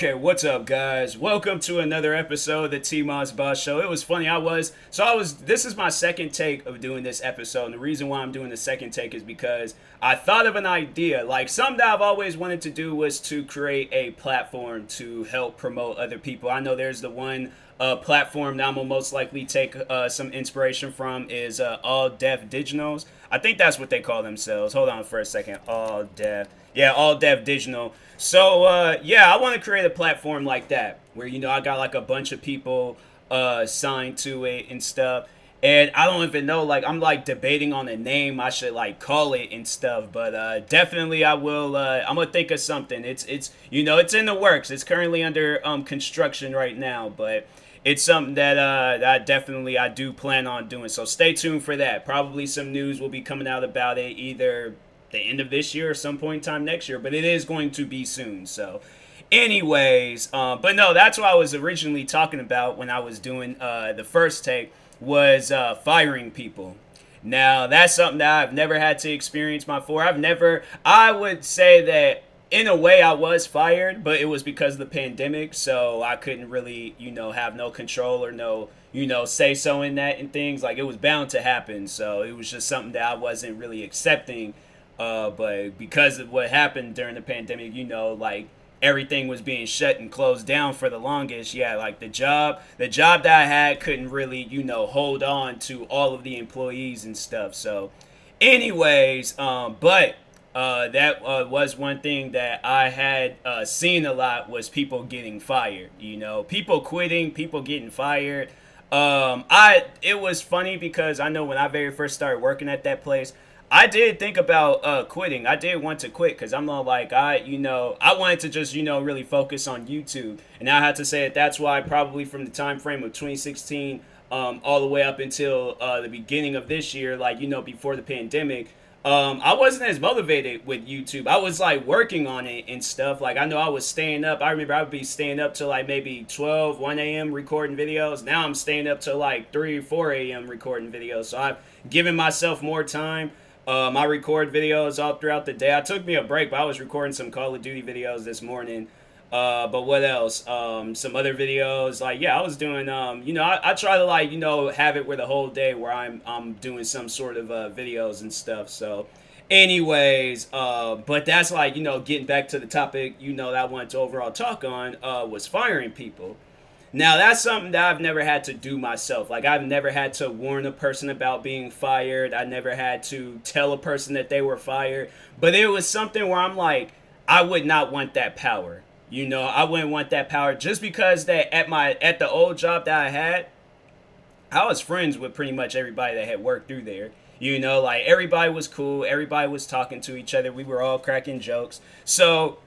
Okay, what's up, guys? Welcome to another episode of the TMossBoss show. It was funny. This is my second take of doing this episode. And the reason why I'm doing the second take is because I thought of an idea. Like, something that I've always wanted to do was to create a platform to help promote other people. I know there's the one platform that I'm gonna most likely take some inspiration from is All Deaf Digital's. I think that's what they call themselves. Hold on for a second. All Deaf. Yeah, All Deaf Digital. So, I want to create a platform like that where, I got like a bunch of people signed to it and stuff. And I don't even know, like, I'm like debating on a name I should like call it and stuff. But definitely I will, I'm going to think of something. It's in the works. It's currently under construction right now. But it's something that I do plan on doing. So stay tuned for that. Probably some news will be coming out about it either the end of this year or some point in time next year, but it is going to be soon. So anyways, but no, that's what I was originally talking about when I was doing the first take was firing people. Now that's something that I've never had to experience before. I would say that in a way I was fired, but it was because of the pandemic, so I couldn't really, have no control or no, say so in that and things. Like, it was bound to happen, so it was just something that I wasn't really accepting. But because of what happened during the pandemic, like everything was being shut and closed down for the longest. Yeah, like the job that I had couldn't really, hold on to all of the employees and stuff. So, anyways, but that was one thing that I had seen a lot was people getting fired. People quitting, people getting fired. It was funny because I know when I very first started working at that place, I did think about quitting. I did want to quit because I'm not like, I wanted to just, really focus on YouTube. And I had to say that's why probably from the time frame of 2016 all the way up until the beginning of this year, like, before the pandemic, I wasn't as motivated with YouTube. I was like working on it and stuff. Like, I know I was staying up. I remember I would be staying up till like maybe 1 a.m. recording videos. Now I'm staying up till like 3 or 4 a.m. recording videos. So I've given myself more time. I record videos all throughout the day. I took me a break, but I was recording some Call of Duty videos this morning. But what else? Some other videos. Like, yeah, I was doing, I try to like, have it where the whole day where I'm doing some sort of videos and stuff. So anyways, but that's like, getting back to the topic, that I wanted to overall talk on, was firing people. Now, that's something that I've never had to do myself. Like, I've never had to warn a person about being fired. I never had to tell a person that they were fired. But it was something where I'm like, I would not want that power. I wouldn't want that power just because that at the old job that I had, I was friends with pretty much everybody that had worked through there. Like, everybody was cool. Everybody was talking to each other. We were all cracking jokes. So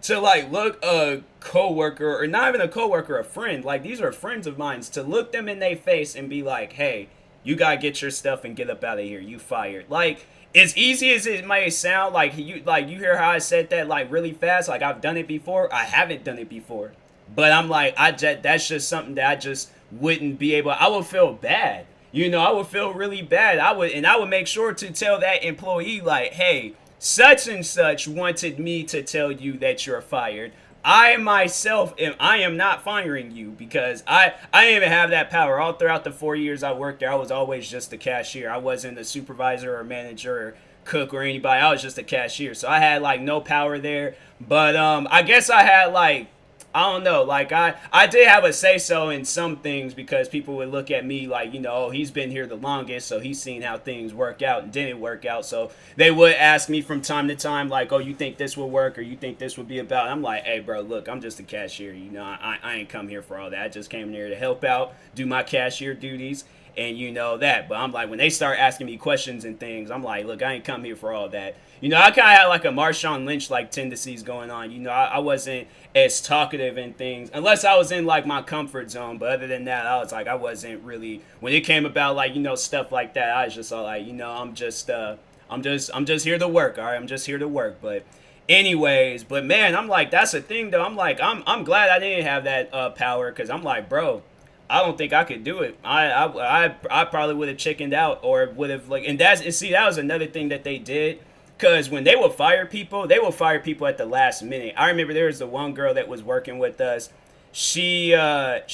to like look a coworker, or not even a coworker, a friend, like these are friends of mine, to look them in their face and be like, hey, you gotta get your stuff and get up out of here, you fired. Like, as easy as it may sound, like you hear how I said that like really fast, like I've done it before. I haven't done it before, but I'm like, that's just something that I just wouldn't be able. I would feel bad. I would feel really bad. I would make sure to tell that employee like, hey, such and such wanted me to tell you that you're fired. I myself I am not firing you because I didn't even have that power. All throughout the 4 years I worked there, I was always just a cashier. I wasn't a supervisor or manager or cook or anybody. I was just a cashier. So I had like no power there. But I guess I had like, I don't know, like I did have a say so in some things because people would look at me like, oh, he's been here the longest, so he's seen how things work out and didn't work out. So they would ask me from time to time like, oh, you think this will work or you think this would be about? I'm like, hey, bro, look, I'm just a cashier. I ain't come here for all that. I just came here to help out, do my cashier duties. And that, but I'm like, when they start asking me questions and things, I'm like, look, I ain't come here for all that. I kind of had like a Marshawn Lynch like tendencies going on. I wasn't as talkative and things unless I was in like my comfort zone. But other than that, I was like, I wasn't really, when it came about like stuff like that, I was just all like, I'm just here to work. All right, I'm just here to work. But anyways, but man, I'm like, that's the thing though. I'm like, I'm glad I didn't have that power because I'm like, bro, I don't think I could do it. I probably would have chickened out or would have like, and that was another thing that they did. Because when they will fire people at the last minute. I remember there was the one girl that was working with us. She has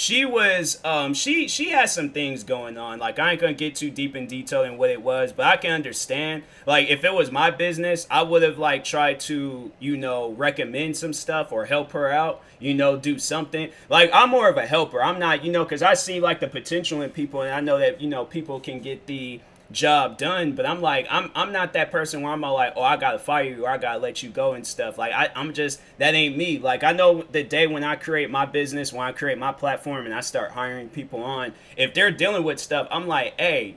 some things going on. Like, I ain't gonna get too deep in detail in what it was, but I can understand. Like, if it was my business, I would have like tried to, recommend some stuff or help her out, do something. Like, I'm more of a helper. I'm not, because I see like the potential in people, and I know that, people can get the job done, but I'm like, I'm not that person where I'm all like, oh, I gotta fire you or I gotta let you go and stuff. Like, I'm just, that ain't me. Like, I know the day when I create my business, when I create my platform and I start hiring people on, if they're dealing with stuff, I'm like, hey,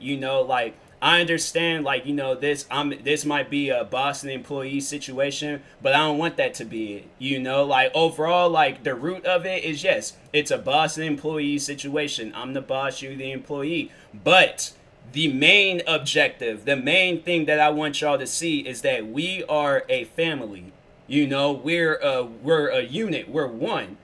like, I understand, like, this might be a boss and employee situation, but I don't want that to be it. Like, overall, like, the root of it is, yes, it's a boss and employee situation. I'm the boss, you the employee. But the main objective, the main thing that I want y'all to see is that we are a family. We're a unit. We're one.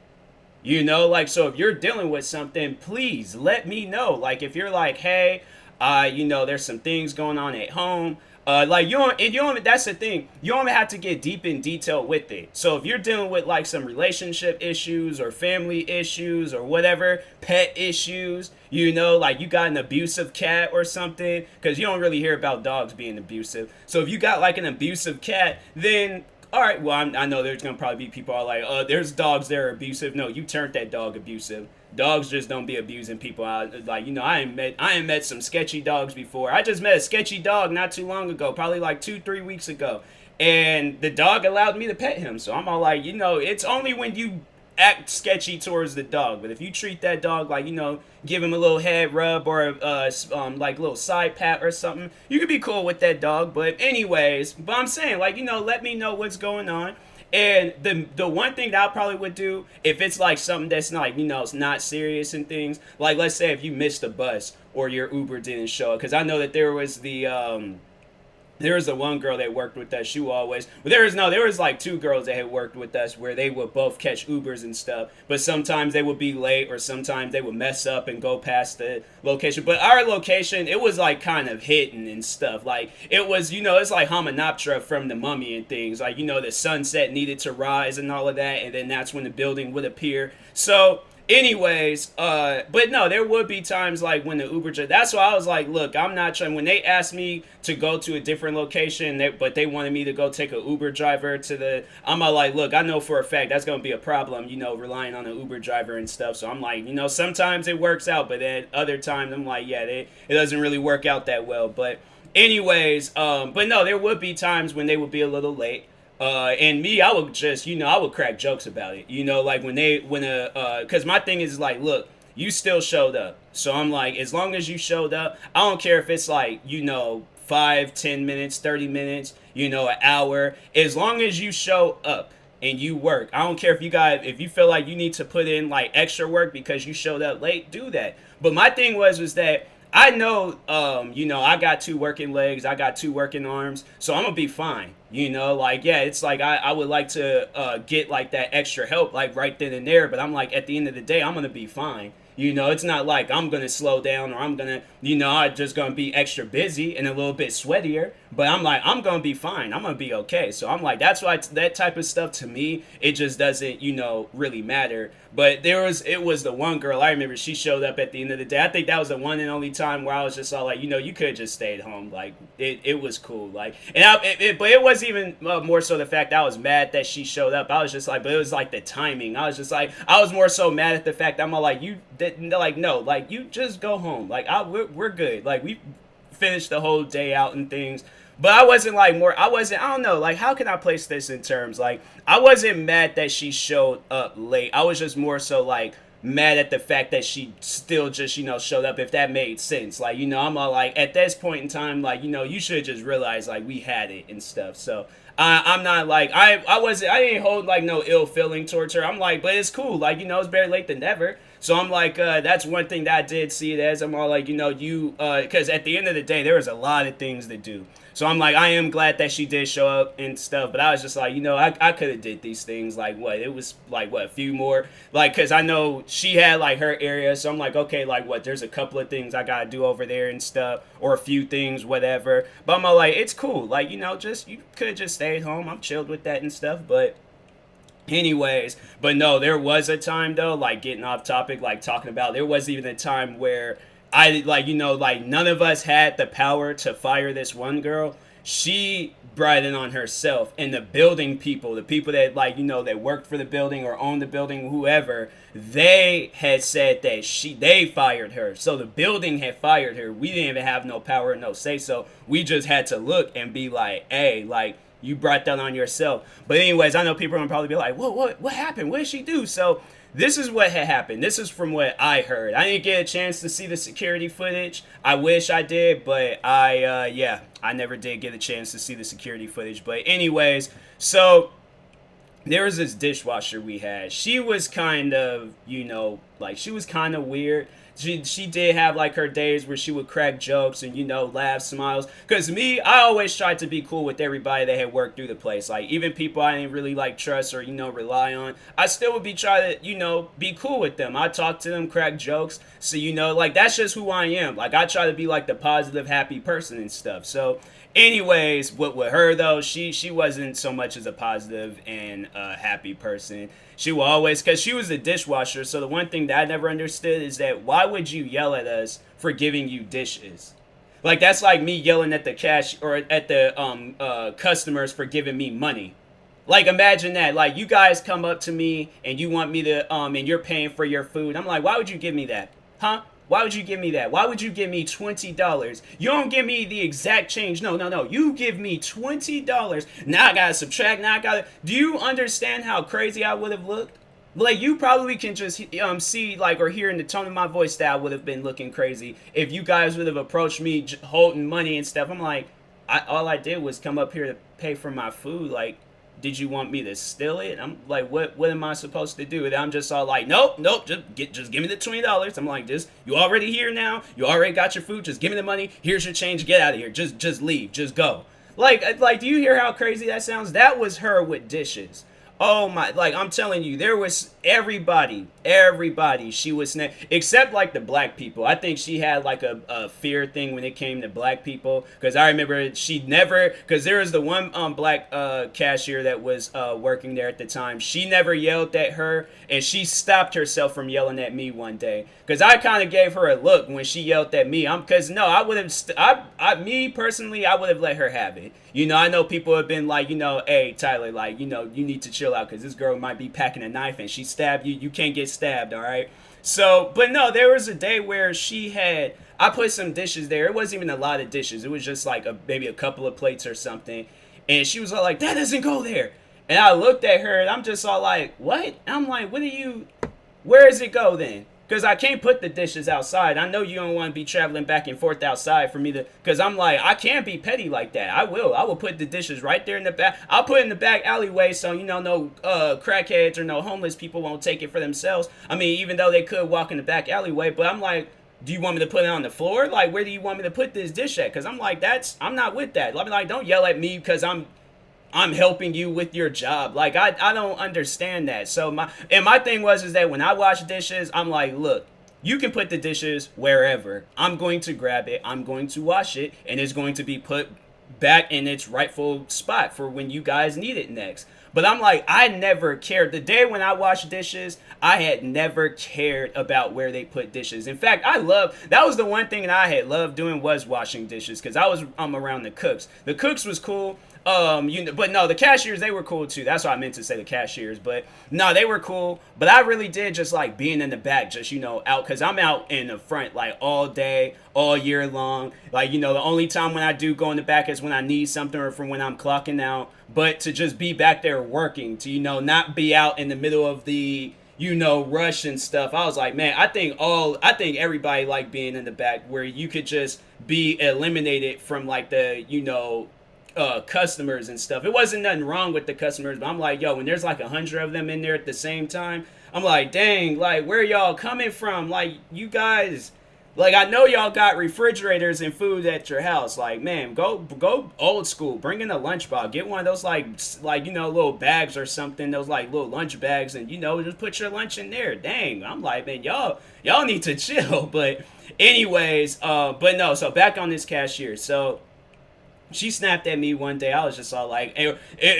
Like, so if you're dealing with something, please let me know. Like, if you're like, hey, there's some things going on at home. Like, that's the thing. You don't have to get deep in detail with it. So if you're dealing with like some relationship issues or family issues or whatever, pet issues, like you got an abusive cat or something, because you don't really hear about dogs being abusive. So if you got like an abusive cat, then all right, well, I know there's going to probably be people are like, there's dogs that are abusive. No, you turned that dog abusive. Dogs just don't be abusing people. I ain't met some sketchy dogs before. I just met a sketchy dog not too long ago, probably like 2-3 weeks ago. And the dog allowed me to pet him. So I'm all like, it's only when you act sketchy towards the dog. But if you treat that dog like, give him a little head rub or like a little side pat or something, you could be cool with that dog. But anyways, I'm saying, like, let me know what's going on. And the one thing that I probably would do, if it's like something that's not, like, it's not serious and things, like, let's say if you missed a bus or your Uber didn't show up, because I know that there was the one girl that worked with us. She always, but there was like two girls that had worked with us where they would both catch Ubers and stuff. But sometimes they would be late or sometimes they would mess up and go past the location. But our location, it was like kind of hidden and stuff. Like, it was, it's like Hamunaptra from The Mummy and things. Like, the sunset needed to rise and all of that. And then that's when the building would appear. So anyways, but no, there would be times like when the Uber, that's why I was like, look, I'm not trying, when they asked me to go to a different location, but they wanted me to go take an Uber driver I'm like, look, I know for a fact that's going to be a problem, relying on an Uber driver and stuff. So I'm like, sometimes it works out, but then other times I'm like, yeah, it doesn't really work out that well. But anyways, but no, there would be times when they would be a little late. And me, I would just, I would crack jokes about it, like cause my thing is like, look, you still showed up. So I'm like, as long as you showed up, I don't care if it's like, 5, 10 minutes, 30 minutes, an hour, as long as you show up and you work. I don't care if you feel like you need to put in like extra work because you showed up late, do that. But my thing was that I know, I got 2 working legs, I got 2 working arms, so I'm gonna be fine. Like, yeah, it's like I would like to get like that extra help like right then and there, but I'm like, at the end of the day, I'm gonna be fine. It's not like I'm gonna slow down or I'm gonna, I'm just gonna be extra busy and a little bit sweatier. But I'm like, I'm gonna be fine. I'm gonna be okay. So I'm like, that's why that type of stuff to me, it just doesn't, really matter. But it was the one girl, I remember she showed up at the end of the day. I think that was the one and only time where I was just all like, you could have just stayed home. Like, it was cool. Like, and but it wasn't even more so the fact that I was mad that she showed up. I was just like, but it was like the timing. I was just like, I was more so mad at the fact that I'm all like, you didn't, like, no, like, you just go home. Like, we're good. Like, we finished the whole day out and things. But I wasn't like I don't know, like, how can I place this in terms? Like, I wasn't mad that she showed up late. I was just more so like mad at the fact that she still just, showed up, if that made sense. Like, I'm all like, at this point in time, like, you should just realize like we had it and stuff. So I'm not like, I didn't hold like no ill feeling towards her. I'm like, but it's cool. Like, it's better late than never. So I'm like, that's one thing that I did see it as. I'm all like, because at the end of the day, there was a lot of things to do. So I'm like, I am glad that she did show up and stuff, but I was just like, I could have did these things, like, it was like, a few more, like, because I know she had like her area, so I'm like, okay, like what, there's a couple of things I gotta do over there and stuff, or a few things, whatever. But I'm like, it's cool, like, just you could just stay at home. I'm chilled with that and stuff. But anyways, but no, there was a time though, like getting off topic, like talking about, there was even a time where I like, like none of us had the power to fire this one girl. She brought it on herself, and the building people, the people that like, that worked for the building or owned the building, whoever, they had said that they fired her. So the building had fired her. We didn't even have no power, no say so. We just had to look and be like, hey, like, you brought that on yourself. But anyways, I know people are gonna probably be like, what happened? What did she do? So this is what had happened. This is from what I heard. I didn't get a chance to see the security footage. I wish I did, but I never did get a chance to see the security footage. But anyways, so there was this dishwasher we had. She was kind of, like, she was kind of weird. She did have like her days where she would crack jokes and laugh, smiles. Cause me, I always tried to be cool with everybody that had worked through the place. Like even people I didn't really like trust or rely on, I still would be trying to be cool with them. I talk to them, crack jokes. So like that's just who I am. Like I try to be like the positive, happy person and stuff. So anyways, what with her though, she wasn't so much as a positive and happy person. She will always, because she was a dishwasher, so the one thing that I never understood is that why would you yell at us for giving you dishes? Like, that's like me yelling at the cash or at the customers for giving me money. Like, imagine that. Like, you guys come up to me and you want me to, and you're paying for your food. I'm like, why would you give me that? Huh? Why would you give me that? Why would you give me $20? You don't give me the exact change. No. You give me $20. Now I gotta subtract. Do you understand how crazy I would have looked? Like, you probably can just see, like, or hear in the tone of my voice that I would have been looking crazy if you guys would have approached me holding money and stuff. I'm like, all I did was come up here to pay for my food. Like, did you want me to steal it? I'm like, what am I supposed to do? And I'm just all like, nope, just give me the $20. I'm like, you already here now. You already got your food. Just give me the money. Here's your change. Get out of here. Just leave. Just go. Like, do you hear how crazy that sounds? That was her with dishes. Oh my, like, I'm telling you, there was everybody, she was, except like the black people. I think she had like a fear thing when it came to black people, because I remember she never, because there was the one black cashier that was working there at the time. She never yelled at her, and she stopped herself from yelling at me one day, because I kind of gave her a look when she yelled at me. Because no, I would have, me personally, I would have let her have it. I know people have been like, hey, Tyler, like, you need to chill out because this girl might be packing a knife and she stabbed you. You can't get stabbed, all right? So, but no, there was a day where I put some dishes there. It wasn't even a lot of dishes. It was just like maybe a couple of plates or something. And she was all like, that doesn't go there. And I looked at her and I'm just all like, what? And I'm like, where does it go then? Because I can't put the dishes outside. I know you don't want to be traveling back and forth outside for me to... Because I'm like, I can't be petty like that. I will put the dishes right there in the back. I'll put it in the back alleyway so, no crackheads or no homeless people won't take it for themselves. I mean, even though they could walk in the back alleyway. But I'm like, do you want me to put it on the floor? Like, where do you want me to put this dish at? Because I'm like, I'm not with that. I'm like, don't yell at me because I'm helping you with your job. Like, I don't understand that. So my thing is that when I wash dishes, I'm like, look, you can put the dishes wherever. I'm going to grab it, I'm going to wash it, and it's going to be put back in its rightful spot for when you guys need it next. But I'm like, I never cared. The day when I washed dishes, I had never cared about where they put dishes. In fact, that was the one thing that I had loved doing was washing dishes, because I was around the cooks. The cooks was cool. But no, the cashiers, they were cool too. That's what I meant to say, the cashiers. But no, they were cool. But I really did just like being in the back, just, out, because I'm out in the front like all day, all year long. Like, the only time when I do go in the back is when I need something or from when I'm clocking out. But to just be back there working, to, not be out in the middle of the, rush and stuff. I was like, man, I think everybody liked being in the back where you could just be eliminated from like the, customers and stuff. It wasn't nothing wrong with the customers, but I'm like, yo, when there's like 100 of them in there at the same time, I'm like, dang, like, where y'all coming from? Like, you guys, Like, I know y'all got refrigerators and food at your house. Like, man, go old school. Bring in a lunchbox. Get one of those like little bags or something. Those like little lunch bags, and just put your lunch in there. Dang, I'm like, man, y'all need to chill. But anyways, but no. So back on this cashier. So she snapped at me one day. I was just all like,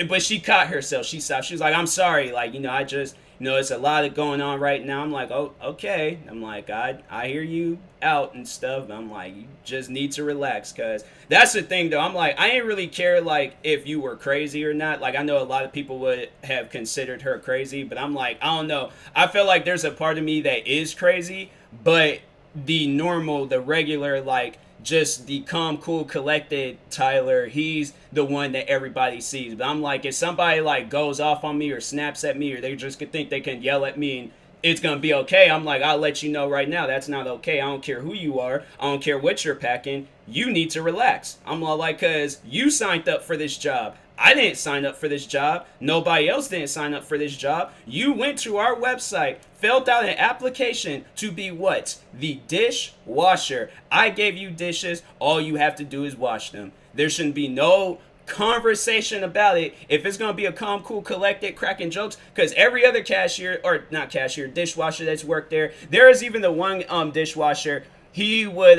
but she caught herself. She stopped. She was like, I'm sorry. Like, I just, it's a lot of going on right now. I'm like, oh, okay. I'm like, I hear you out and stuff. I'm like, you just need to relax. Because that's the thing, though. I'm like, I ain't really care, like, if you were crazy or not. Like, I know a lot of people would have considered her crazy. But I'm like, I don't know. I feel like there's a part of me that is crazy. But the regular, like, just the calm, cool, collected Tyler, he's the one that everybody sees. But I'm like, if somebody like goes off on me or snaps at me, or they just think they can yell at me and it's gonna be okay, I'm like, I'll let you know right now that's not okay. I don't care who you are. I don't care what you're packing. You need to relax. I'm all like, cause you signed up for this job. I didn't sign up for this job. Nobody else didn't sign up for this job. You went to our website, filled out an application to be what? The dishwasher. I gave you dishes. All you have to do is wash them. There shouldn't be no conversation about it. If it's going to be a calm, cool, collected, cracking jokes, because every other cashier, or not cashier, dishwasher that's worked there is even the one dishwasher, he would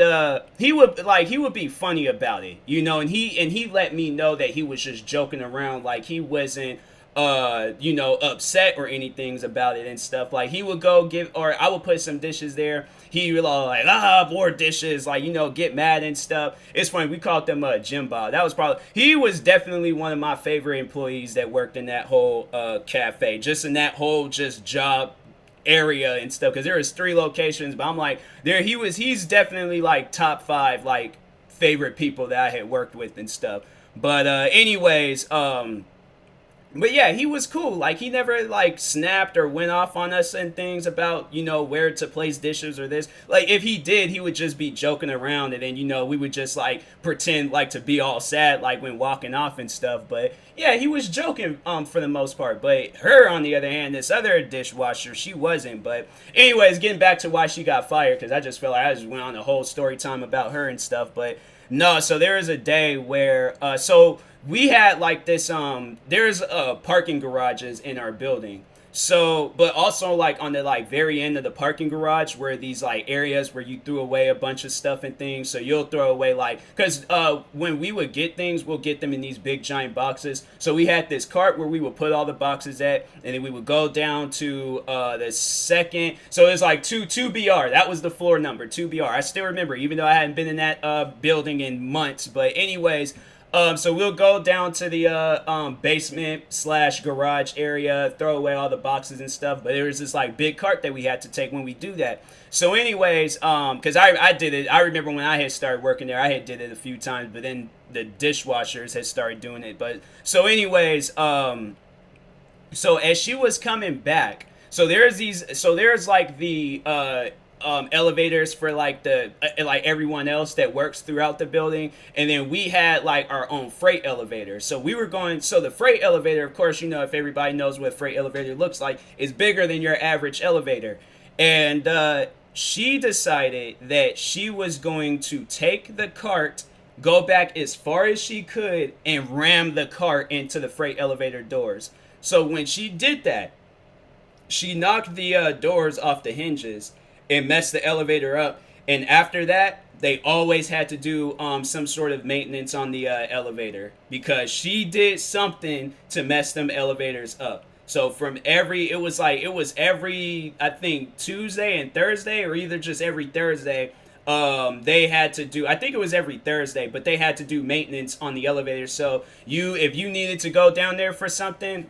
be funny about it, and he let me know that he was just joking around, like he wasn't upset or anything about it and stuff. Like he would go or I would put some dishes there. He would like, more dishes, like, get mad and stuff. It's funny, we called them Jim Bob. He was definitely one of my favorite employees that worked in that whole cafe, just in that whole just job area and stuff, because there was 3 locations, but I'm like, he's definitely like top 5 like favorite people that I had worked with and stuff. But anyways, but yeah, he was cool. Like, he never like snapped or went off on us and things about, where to place dishes or this. Like, if he did, he would just be joking around, and then, we would just like pretend like to be all sad, like when walking off and stuff. But yeah, he was joking for the most part. But her, on the other hand, this other dishwasher, she wasn't. But anyways, getting back to why she got fired, because I just felt like I just went on a whole story time about her and stuff. But no, so there was a day where we had like this there's parking garages in our building. So, but also like on the like very end of the parking garage where these like areas where you threw away a bunch of stuff and things. So you'll throw away like, because when we would get things, we'll get them in these big giant boxes. So we had this cart where we would put all the boxes at, and then we would go down to the second. So it's like 2BR. That was the floor number, 2BR. I still remember, even though I hadn't been in that building in months. But anyways, so we'll go down to the basement / garage area, throw away all the boxes and stuff. But there was this like big cart that we had to take when we do that. So anyways, because I did it. I remember when I had started working there, I had did it a few times, but then the dishwashers had started doing it. But so anyways, so as she was coming back, so there's like the elevators for like the like everyone else that works throughout the building, and then we had like our own freight elevator. So we were going, so the freight elevator, of course, if everybody knows what a freight elevator looks like, is bigger than your average elevator. And she decided that she was going to take the cart, go back as far as she could, and ram the cart into the freight elevator doors. So when she did that, she knocked the doors off the hinges and messed the elevator up. And after that, they always had to do some sort of maintenance on the elevator, because she did something to mess them elevators up. So it was every, I think, Tuesday and Thursday, or either just every Thursday, they had to do, I think it was every Thursday, but they had to do maintenance on the elevator. So if you needed to go down there for something,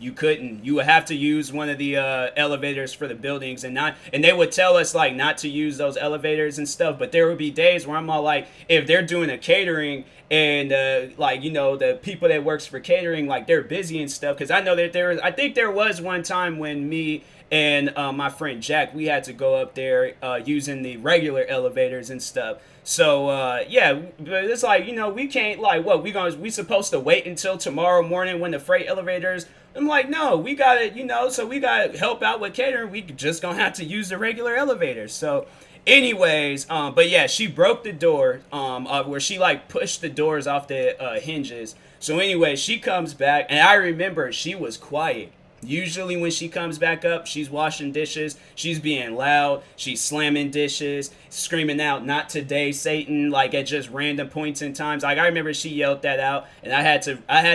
you couldn't. You would have to use one of the elevators for the buildings, and they would tell us like not to use those elevators and stuff. But there would be days where I'm all like, if they're doing a catering and the people that works for catering, like, they're busy and stuff. Because I know that I think there was one time when me and my friend Jack, we had to go up there using the regular elevators and stuff. So yeah, but it's like, we can't, like, what we supposed to wait until tomorrow morning when the freight elevators. I'm like, no, we gotta, so we gotta help out with catering. We just gonna have to use the regular elevators. So Anyways, but yeah, she broke the door, where she like pushed the doors off the hinges. So anyway, she comes back, and I remember she was quiet. Usually when she comes back up, she's washing dishes, she's being loud, she's slamming dishes, screaming out, "Not today, Satan," like at just random points in times. Like I remember she yelled that out, and I had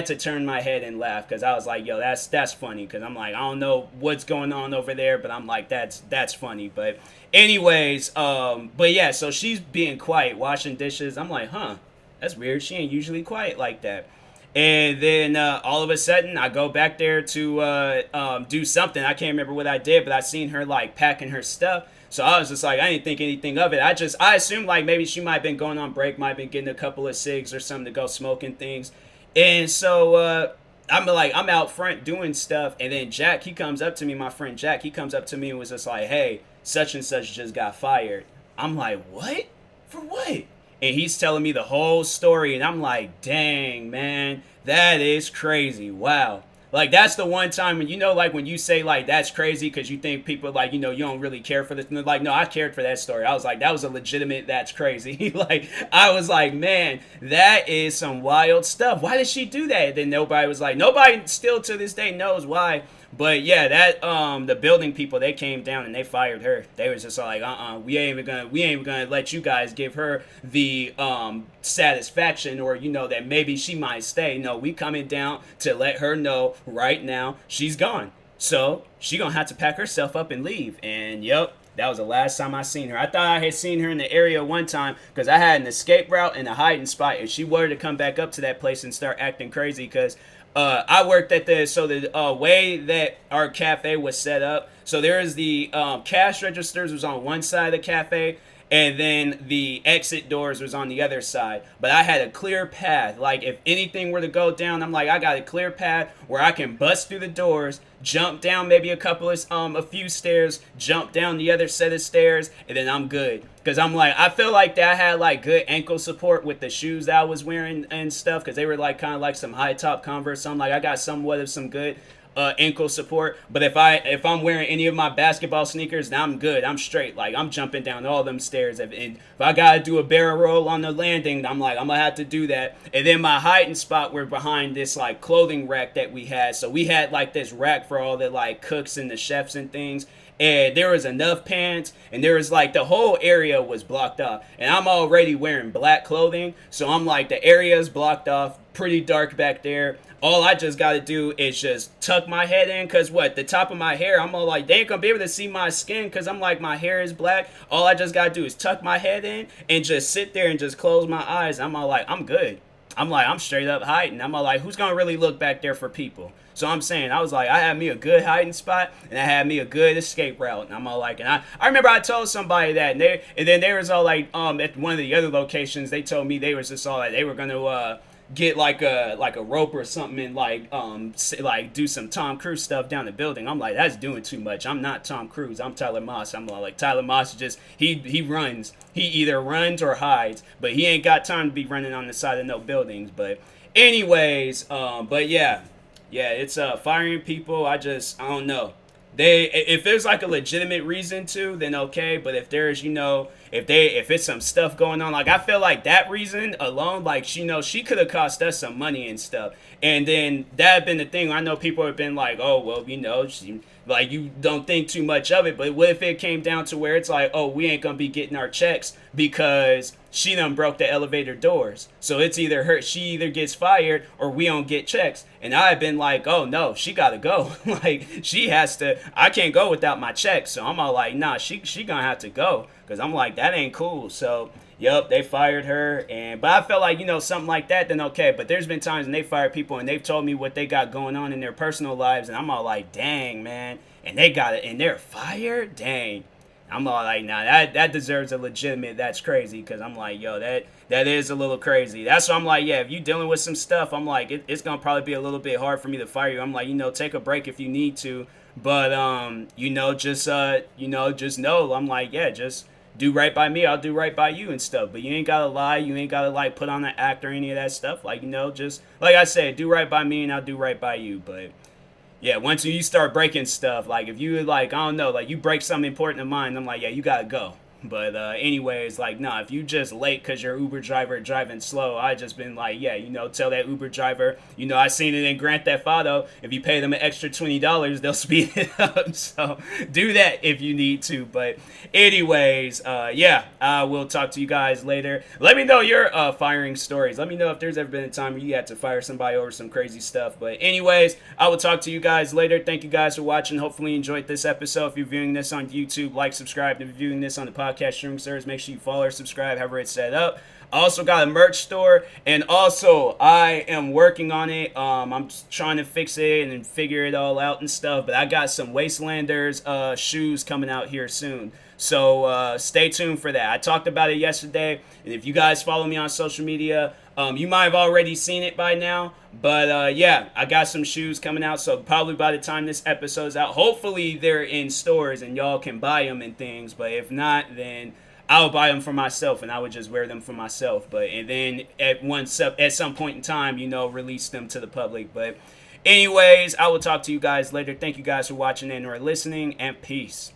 to turn my head and laugh, because I was like, yo, that's funny, because I'm like, I don't know what's going on over there, but I'm like, that's funny. But anyways, but yeah, so she's being quiet, washing dishes. I'm like, huh, that's weird. She ain't usually quiet like that. And then all of a sudden, I go back there to do something. I can't remember what I did, but I seen her like packing her stuff. So I was just like, I didn't think anything of it. I assumed like maybe she might have been going on break, might have been getting a couple of cigs or something to go smoking things. And so I'm out front doing stuff, and then Jack, he comes up to me, my friend Jack, he comes up to me and was just like, "Hey, such and such just got fired." I'm like, "What? For what?" And he's telling me the whole story, and I'm like, dang, man, that is crazy. Wow. Like, that's the one time when, like, when you say, like, that's crazy because you think people, like, you don't really care for this. And they're like, no, I cared for that story. I was like, that was a legitimate, that's crazy. Like, I was like, man, that is some wild stuff. Why did she do that? And then nobody was like, nobody still to this day knows why. But yeah, that the building people, they came down and they fired her. They was just like, we ain't even gonna let you guys give her the satisfaction, or that maybe she might stay. No, we coming down to let her know right now she's gone. So she gonna have to pack herself up and leave. And yep, that was the last time I seen her. I thought I had seen her in the area one time because I had an escape route and a hiding spot, and she wanted to come back up to that place and start acting crazy because I worked at the way that our cafe was set up. So there is the cash registers was on one side of the cafe, and then the exit doors was on the other side. But I had a clear path. Like if anything were to go down, I'm like, I got a clear path where I can bust through the doors, jump down maybe a few stairs, jump down the other set of stairs, and then I'm good. Because I'm like, I feel like that I had like good ankle support with the shoes that I was wearing and stuff, because they were like kind of like some high top Converse. So I'm like, I got somewhat of some good ankle support. But if I'm wearing any of my basketball sneakers, then I'm good. I'm straight. Like I'm jumping down all them stairs. And if I gotta do a barrel roll on the landing, I'm like, I'm gonna have to do that. And then my hiding spot were behind this like clothing rack that we had. So we had like this rack for all the like cooks and the chefs and things. And there was enough pants, and there was like the whole area was blocked off, and I'm already wearing black clothing, so I'm like, the area is blocked off, pretty dark back there. All I just got to do is just tuck my head in, because the top of my hair, I'm all like, they ain't gonna be able to see my skin because I'm like, my hair is black. All I just got to do is tuck my head in and just sit there and just close my eyes. I'm all like, I'm good. I'm like, I'm straight up hiding. I'm all like, who's gonna really look back there for people? So I'm saying, I was like, I had me a good hiding spot, and I had me a good escape route. And I'm all like, and I remember I told somebody that, and then they was all like, at one of the other locations, they told me they was just all like, they were gonna get like a rope or something and like do some Tom Cruise stuff down the building. I'm like, that's doing too much. I'm not Tom Cruise. I'm Tyler Moss. I'm like, Tyler Moss just he runs. He either runs or hides, but he ain't got time to be running on the side of no buildings. But anyways, but yeah, it's firing people. I don't know. If there's like a legitimate reason to, then okay. But if there's, if it's some stuff going on, like I feel like that reason alone, like she could have cost us some money and stuff. And then that had been the thing. I know people have been like, oh well, like you don't think too much of it. But what if it came down to where it's like, oh, we ain't gonna be getting our checks because she done broke the elevator doors. So it's either she either gets fired or we don't get checks. And I've been like, oh no, she gotta go. Like she has to. I can't go without my checks. So I'm all like, nah, she gonna have to go, because I'm like, that ain't cool. So yep, they fired her. But I felt like, something like that, then okay. But there's been times when they fire people and they've told me what they got going on in their personal lives, and I'm all like, dang, man. And they got it, and they're fired? Dang. I'm all like, nah, that deserves a legitimate, that's crazy, because I'm like, yo, that is a little crazy. That's why I'm like, yeah, if you dealing with some stuff, I'm like, it's going to probably be a little bit hard for me to fire you. I'm like, take a break if you need to. But, just know, I'm like, yeah, just do right by me, I'll do right by you and stuff. But you ain't gotta lie, you ain't gotta like put on an act or any of that stuff. Like, just like I said, do right by me and I'll do right by you. But yeah, once you start breaking stuff, like if you like, I don't know, like you break something important of mine, I'm like, yeah, you gotta go. But anyways, like, nah, if you just late because your Uber driver driving slow, I just been like, yeah, tell that Uber driver, I seen it in Grand Theft Auto. If you pay them an extra $20, they'll speed it up. So do that if you need to. But anyways, yeah, I will talk to you guys later. Let me know your firing stories. Let me know if there's ever been a time where you had to fire somebody over some crazy stuff. But anyways, I will talk to you guys later. Thank you guys for watching. Hopefully you enjoyed this episode. If you're viewing this on YouTube, like, subscribe. If you're viewing this on the podcast streaming service, make sure you follow or subscribe, however it's set up. I also got a merch store, and also I am working on it. I'm trying to fix it and figure it all out and stuff, but I got some Wastelanders shoes coming out here soon. So stay tuned for that. I talked about it yesterday, and if you guys follow me on social media, you might have already seen it by now. But yeah, I got some shoes coming out, so probably by the time this episode's out, hopefully they're in stores and y'all can buy them and things. But if not, then I'll buy them for myself, and I would just wear them for myself. And then at some point in time, release them to the public. But anyways, I will talk to you guys later. Thank you guys for watching and or listening, and peace.